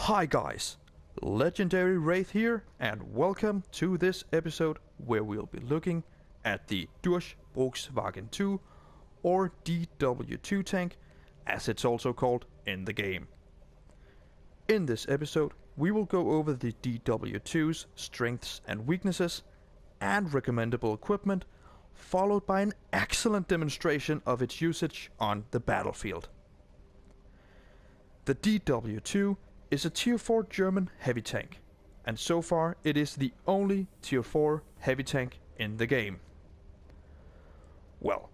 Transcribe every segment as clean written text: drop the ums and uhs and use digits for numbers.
Hi guys, LegendaryWraith here, and welcome to this episode where we'll be looking at the Durchbruchswagen 2 or DW2 tank, as it's also called in the game. In this episode, we will go over the DW2's strengths and weaknesses and recommendable equipment, followed by an excellent demonstration of its usage on the battlefield. The DW2 is a Tier 4 German heavy tank, and so far it is the only Tier 4 heavy tank in the game. Well,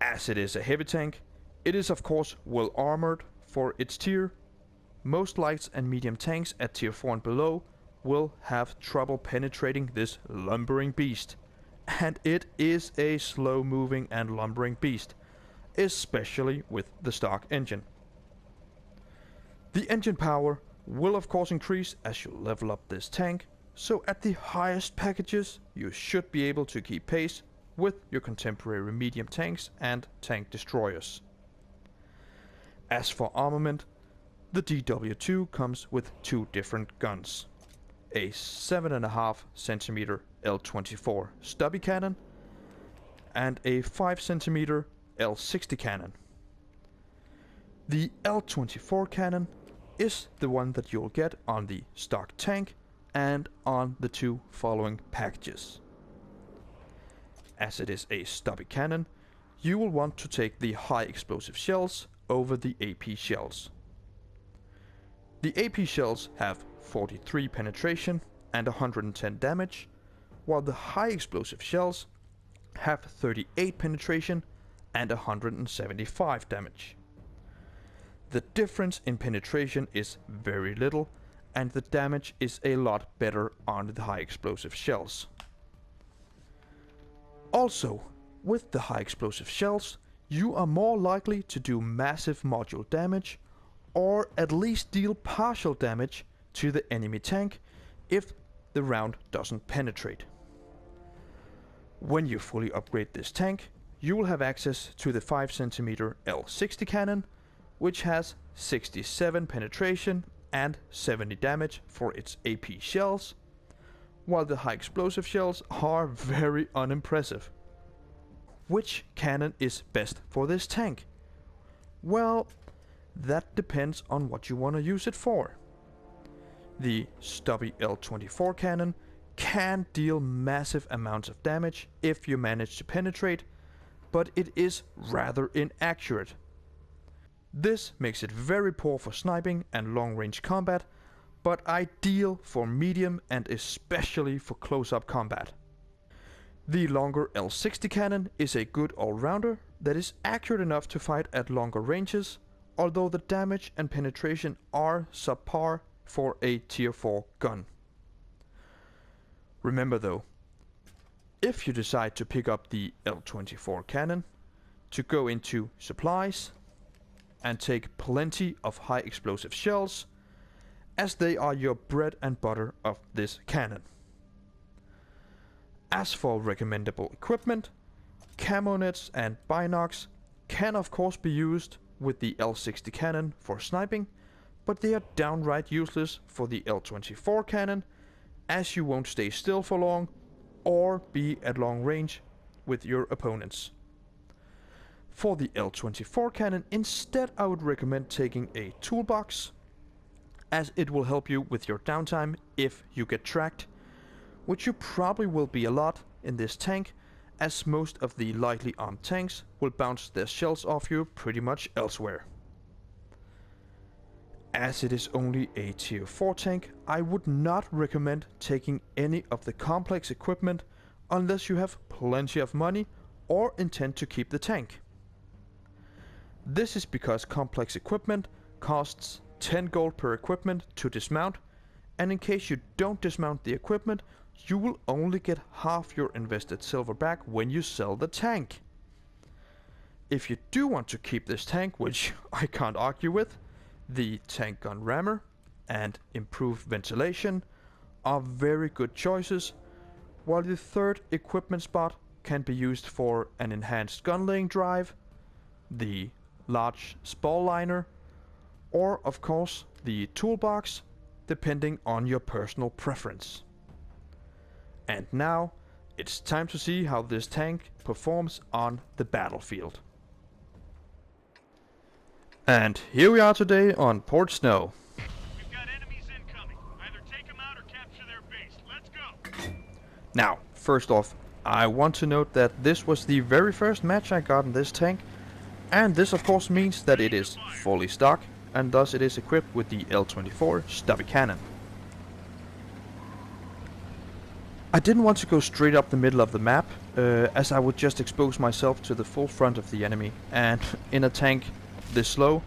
as it is a heavy tank, it is of course well armored for its tier. Most light and medium tanks at Tier 4 and below will have trouble penetrating this lumbering beast, and it is a slow moving and lumbering beast, especially with the stock engine. The engine power will of course increase as you level up this tank, so at the highest packages you should be able to keep pace with your contemporary medium tanks and tank destroyers. As for armament, the DW2 comes with two different guns. A 7.5 cm L24 stubby cannon and a 5 cm L60 cannon. The L24 cannon is the one that you'll get on the stock tank and on the two following packages. As it is a stubby cannon, you will want to take the high explosive shells over the AP shells. The AP shells have 43 penetration and 110 damage, while the high explosive shells have 38 penetration and 175 damage. The difference in penetration is very little, and the damage is a lot better on the high explosive shells. Also, with the high explosive shells, you are more likely to do massive module damage, or at least deal partial damage to the enemy tank if the round doesn't penetrate. When you fully upgrade this tank, you will have access to the 5 cm L60 cannon, which has 67 penetration and 70 damage for its AP shells, while the high explosive shells are very unimpressive. Which cannon is best for this tank? Well, that depends on what you want to use it for. The stubby L24 cannon can deal massive amounts of damage if you manage to penetrate, but it is rather inaccurate. This makes it very poor for sniping and long-range combat, but ideal for medium and especially for close-up combat. The longer L60 cannon is a good all-rounder that is accurate enough to fight at longer ranges, although the damage and penetration are subpar for a Tier 4 gun. Remember though, if you decide to pick up the L24 cannon, to go into supplies and take plenty of high explosive shells, as they are your bread and butter of this cannon. As for recommendable equipment, camo nets and binocs can of course be used with the L60 cannon for sniping, but they are downright useless for the L24 cannon, as you won't stay still for long or be at long range with your opponents. For the L24 cannon instead, I would recommend taking a toolbox, as it will help you with your downtime if you get tracked, which you probably will be a lot in this tank, as most of the lightly armed tanks will bounce their shells off you pretty much elsewhere. As it is only a Tier 4 tank, I would not recommend taking any of the complex equipment unless you have plenty of money or intend to keep the tank. This is because complex equipment costs 10 gold per equipment to dismount, and in case you don't dismount the equipment, you will only get half your invested silver back when you sell the tank. If you do want to keep this tank, which I can't argue with, the tank gun rammer and improved ventilation are very good choices, while the third equipment spot can be used for an enhanced gun laying drive, the large spall liner, or of course the toolbox depending on your personal preference. And now, it's time to see how this tank performs on the battlefield. And here we are today on Port Snow. We've got enemies incoming. Either take them out or capture their base. Let's go. Now, first off, I want to note that this was the very first match I got in this tank, and this of course means that it is fully stock, and thus it is equipped with the L24 stubby cannon. I didn't want to go straight up the middle of the map, as I would just expose myself to the full front of the enemy, and in a tank this slow,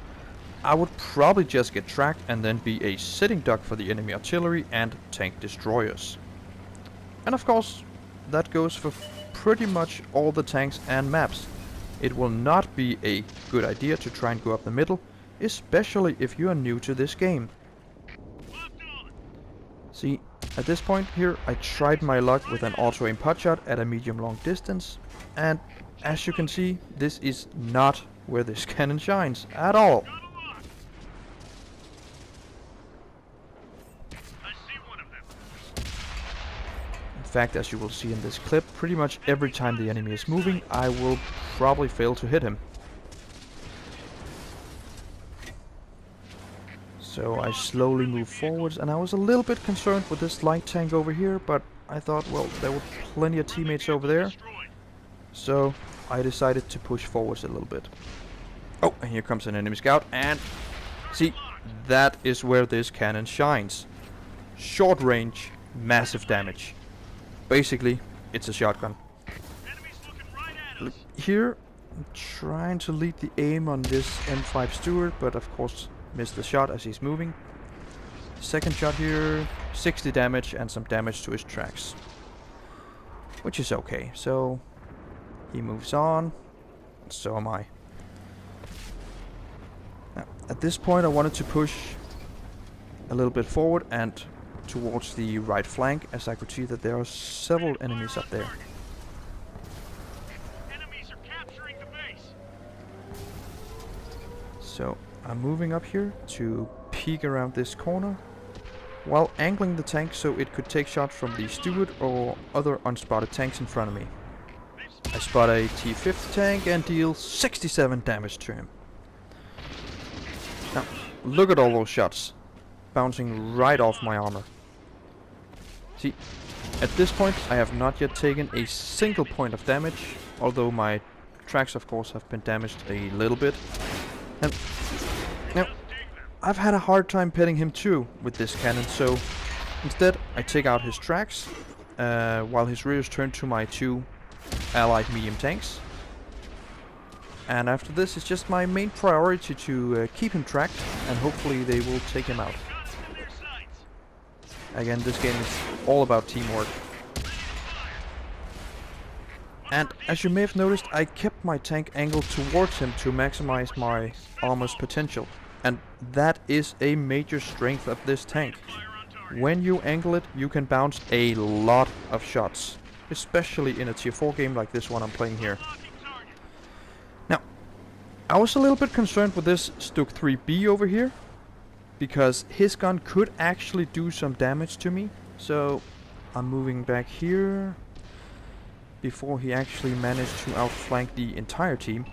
I would probably just get tracked and then be a sitting duck for the enemy artillery and tank destroyers. And of course, that goes for pretty much all the tanks and maps. It will not be a good idea to try and go up the middle, especially if you are new to this game. See, at this point here, I tried my luck with an auto-aim potshot at a medium-long distance, and as you can see, this is not where this cannon shines at all. In fact, as you will see in this clip, pretty much every time the enemy is moving, I will probably fail to hit him. So I slowly move forwards, and I was a little bit concerned with this light tank over here, but I thought, well, there were plenty of teammates over there, so I decided to push forwards a little bit. Oh, and here comes an enemy scout, and see, that is where this cannon shines. Short range, massive damage. Basically, it's a shotgun. Look, here, I'm trying to lead the aim on this M5 Stewart, but of course missed the shot as he's moving. Second shot here, 60 damage and some damage to his tracks. Which is okay, so he moves on, so am I. Now, at this point I wanted to push a little bit forward and towards the right flank, as I could see that there are several enemies up there. Enemies are capturing the base. So I'm moving up here to peek around this corner while angling the tank so it could take shots from the Steward or other unspotted tanks in front of me. I spot a T-50 tank and deal 67 damage to him. Now, look at all those shots bouncing right off my armor. See, at this point I have not yet taken a single point of damage, although my tracks of course have been damaged a little bit. And now, I've had a hard time petting him too with this cannon, so instead I take out his tracks, while his rear is turned to my two allied medium tanks. And after this, it's just my main priority to keep him tracked, and hopefully they will take him out. Again, this game is all about teamwork. And as you may have noticed, I kept my tank angled towards him to maximize my armor's potential. And that is a major strength of this tank. When you angle it, you can bounce a lot of shots, especially in a tier 4 game like this one I'm playing here. Now, I was a little bit concerned with this Stuk 3B over here, because his gun could actually do some damage to me. So I'm moving back here before he actually managed to outflank the entire team.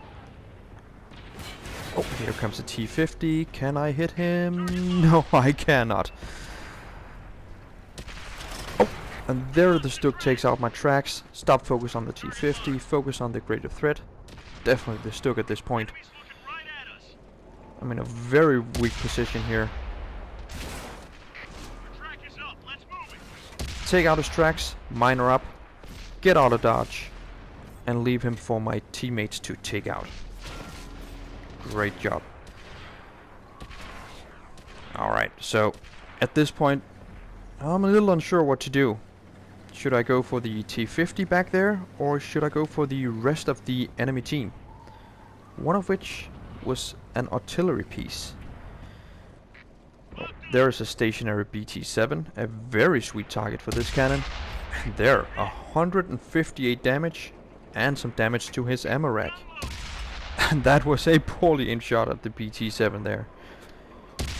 Oh, here comes a T-50. Can I hit him? No, I cannot. Oh, and there the Stuk takes out my tracks. Stop focus on the T-50, focus on the greater threat. Definitely the Stuk at this point. I'm in a very weak position here. Take out his tracks, mine are up, get out of dodge, and leave him for my teammates to take out. Great job. Alright, so at this point I'm a little unsure what to do. Should I go for the T-50 back there, or should I go for the rest of the enemy team? One of which was an artillery piece. Well, there is a stationary BT-7, a very sweet target for this cannon. And there, 158 damage and some damage to his ammo rack. And that was a poorly aimed shot at the BT-7 there.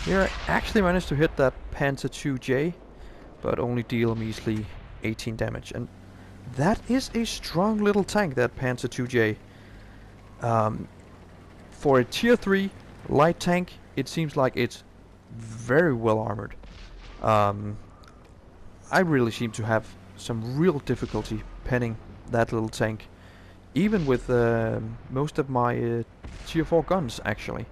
Here I actually managed to hit that Panzer II-J, but only deal measly 18 damage. And that is a strong little tank, that Panzer II-J. For a tier 3 light tank, it seems like it's very well armored. I really seem to have some real difficulty penning that little tank, even with most of my tier 4 guns actually.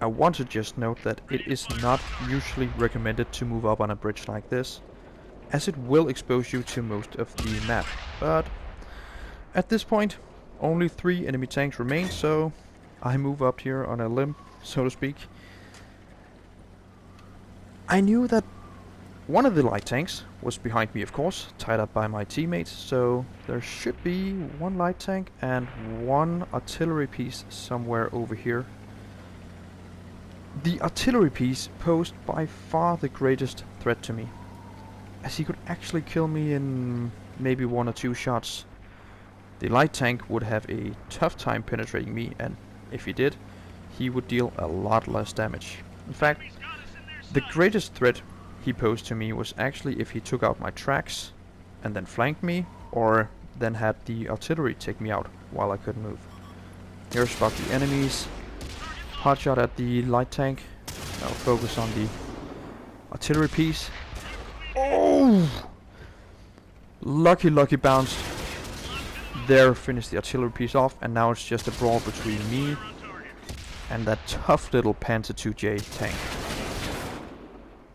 I want to just note that it is not usually recommended to move up on a bridge like this, as it will expose you to most of the map, but at this point only 3 enemy tanks remain, so I move up here on a limb, so to speak. I knew that one of the light tanks was behind me, of course, tied up by my teammates, so there should be one light tank and one artillery piece somewhere over here. The artillery piece posed by far the greatest threat to me, as he could actually kill me in maybe 1 or 2 shots. The light tank would have a tough time penetrating me, and if he did, he would deal a lot less damage. In fact, the greatest threat he posed to me was actually if he took out my tracks and then flanked me, or then had the artillery take me out while I couldn't move. Here spot the enemies. Hot shot at the light tank. I'll focus on the artillery piece. Oh! Lucky bounce. There, finished the artillery piece off, and now it's just a brawl between me and that tough little Panzer II-J tank.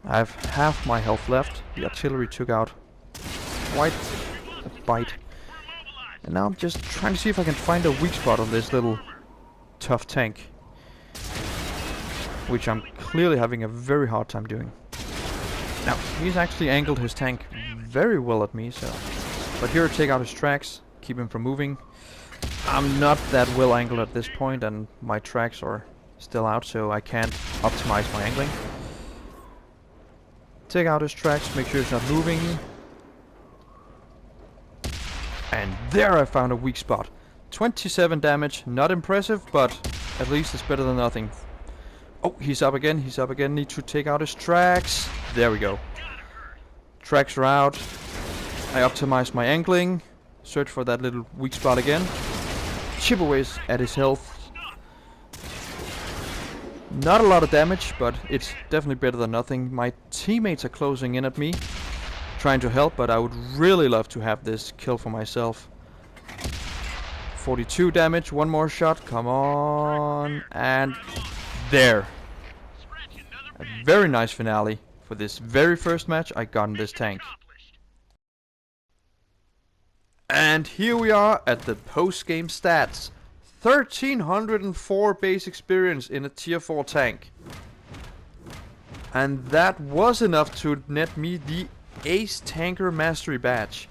I have half my health left. The artillery took out quite a bite. And now I'm just trying to see if I can find a weak spot on this little tough tank, which I'm clearly having a very hard time doing. Now, he's actually angled his tank very well at me, so... But here, take out his tracks, keep him from moving. I'm not that well angled at this point, and my tracks are still out, so I can't optimize my angling. Take out his tracks, make sure he's not moving. And there I found a weak spot. 27 damage, not impressive, but at least it's better than nothing. Oh, he's up again, need to take out his tracks. There we go. Tracks are out. I optimize my angling. Search for that little weak spot again. Chip away at his health. Not a lot of damage, but it's definitely better than nothing. My teammates are closing in at me, trying to help, but I would really love to have this kill for myself. 42 damage, one more shot, come on, and there. A very nice finale for this very first match I got in this tank. And here we are at the post-game stats. 1304 base experience in a tier 4 tank. And that was enough to net me the Ace Tanker Mastery Badge.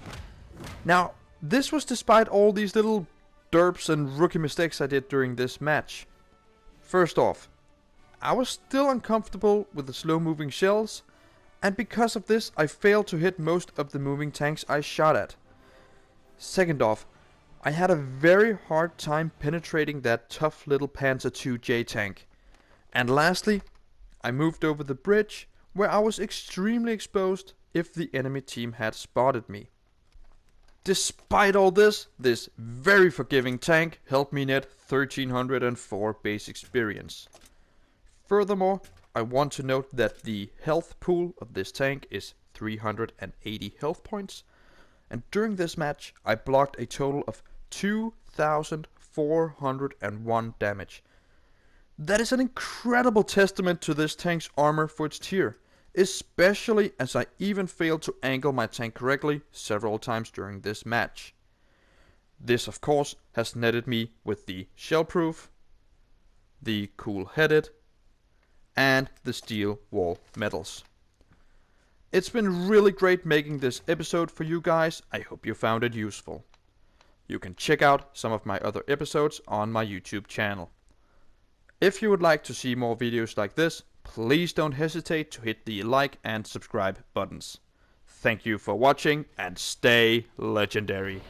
Now, this was despite all these little derps and rookie mistakes I did during this match. First off, I was still uncomfortable with the slow moving shells, and because of this I failed to hit most of the moving tanks I shot at. Second off, I had a very hard time penetrating that tough little Panzer II-J tank. And lastly, I moved over the bridge, where I was extremely exposed if the enemy team had spotted me. Despite all this very forgiving tank helped me net 1304 base experience. Furthermore, I want to note that the health pool of this tank is 380 health points, and during this match I blocked a total of 2,401 damage. That is an incredible testament to this tank's armor for its tier, especially as I even failed to angle my tank correctly several times during this match. This of course has netted me with the shellproof, the cool-headed, and the steel wall medals. It's been really great making this episode for you guys. I hope you found it useful. You can check out some of my other episodes on my YouTube channel. If you would like to see more videos like this, please don't hesitate to hit the like and subscribe buttons. Thank you for watching and stay legendary.